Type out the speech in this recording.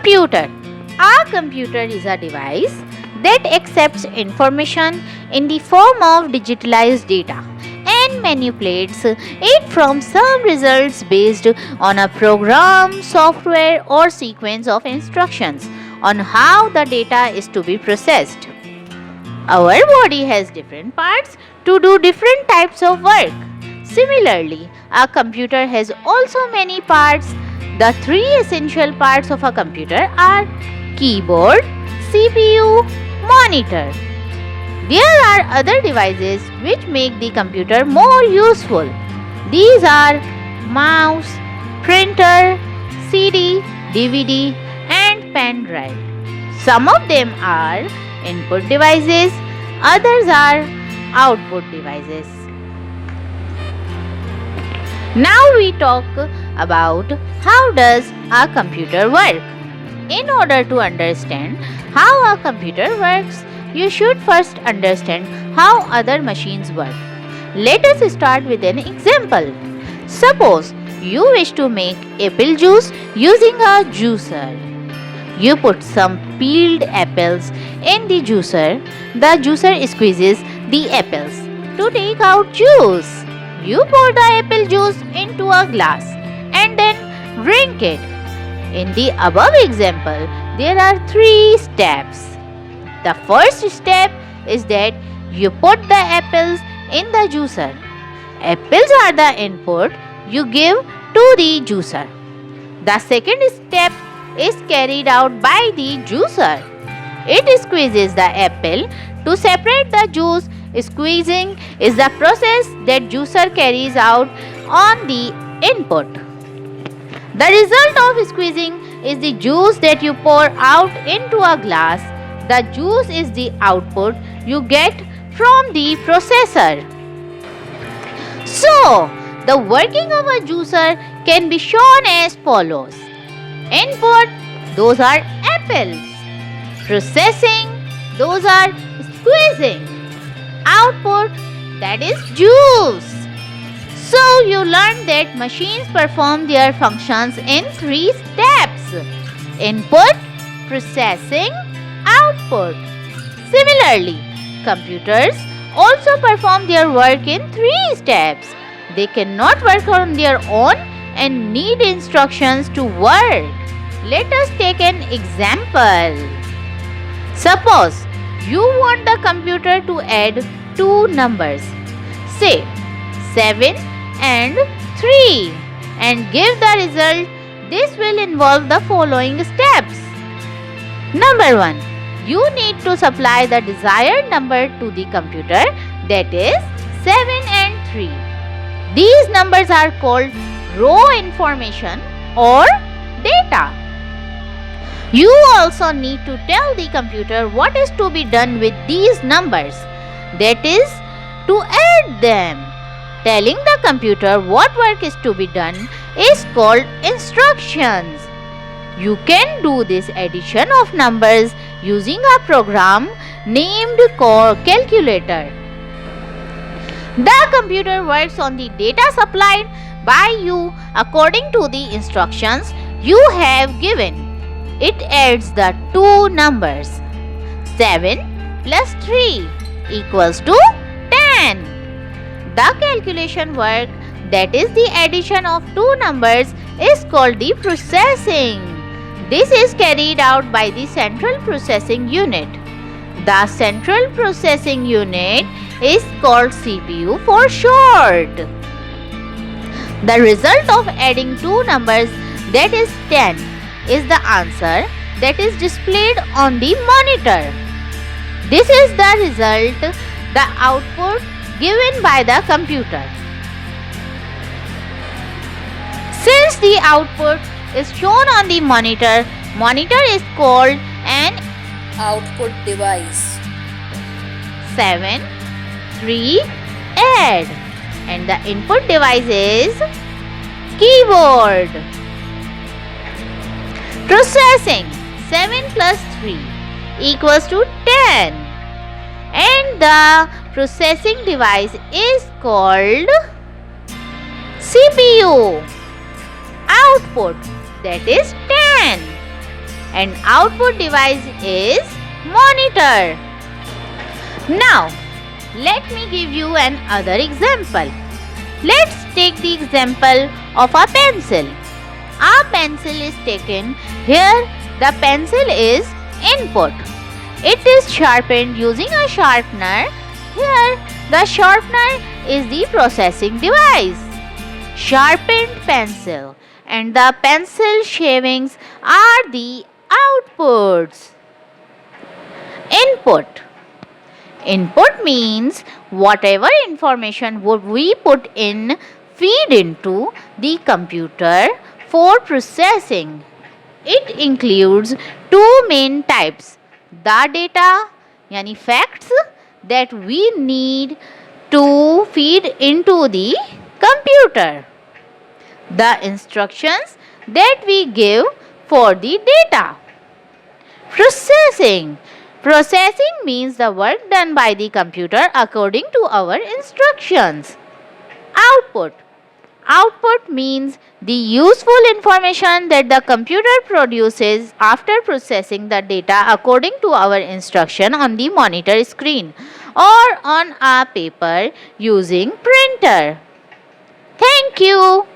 Computer. A computer is a device that accepts information in the form of digitalized data and manipulates it from some results based on a program, software, or sequence of instructions on how the data is to be processed. Our body has different parts to do different types of work. Similarly, a computer has also many parts. The three essential parts of a computer are keyboard, CPU, monitor. There are other devices which make the computer more useful. These are mouse, printer, CD, DVD, and pen drive. Some of them are input devices, others are output devices. Now we talk about how does a computer work. In order to understand how a computer works, you should first understand how other machines work. Let us start with an example. Suppose you wish to make apple juice using a juicer. You put some peeled apples in the juicer. The juicer squeezes the apples to take out juice. You pour the apple juice into a glass and then drink it. In the above example, there are three steps. The first step is that you put the apples in the juicer. Apples are the input you give to the juicer. The second step is carried out by the juicer. It squeezes the apple to separate the juice. Squeezing is the process that juicer carries out on the input. The result of squeezing is the juice that you pour out into a glass. The juice is the output you get from the processor. So, the working of a juicer can be shown as follows. Input, those are apples. Processing, those are squeezing. Output, that is juice. So you learned that machines perform their functions in three steps: input, processing, output. Similarly, computers also perform their work in three steps. They cannot work on their own and need instructions to work. Let us take an example. Suppose you want the computer to add two numbers, say 7 and 3, and give the result. This will involve the following steps. Number 1. You need to supply the desired number to the computer, that is 7 and 3. These numbers are called raw information or data. You also need to tell the computer what is to be done with these numbers, that is, to add them. Telling the computer what work is to be done is called instructions. You can do this addition of numbers using a program named calculator. The computer works on the data supplied by you according to the instructions you have given. It adds the two numbers. 7 plus 3 equals to 10. The calculation work, that is the addition of two numbers, is called the processing. This is carried out by the central processing unit. The central processing unit is called CPU for short. The result of adding two numbers, that is 10, is the answer that is displayed on the monitor. This is the result, the output given by the computer. Since the output is shown on the monitor is called an output device. 7, 3, add, and the input device is keyboard. Processing, 7 plus 3 equals to 10, and the processing device is called CPU. Output, that is 10. and output device is monitor. Now, let me give you another example. Let's take the example of a pencil. A pencil is taken. Here, the pencil is input. It is sharpened using a sharpener. Here, the sharpener is the processing device. Sharpened pencil and the pencil shavings are the outputs. Input. Input means whatever information would we put in, feed into the computer for processing. It includes two main types. The data, yani facts that we need to feed into the computer. The instructions that we give for the data. Processing. Processing means the work done by the computer according to our instructions. Output. Output means the useful information that the computer produces after processing the data according to our instruction on the monitor screen or on a paper using printer. Thank you.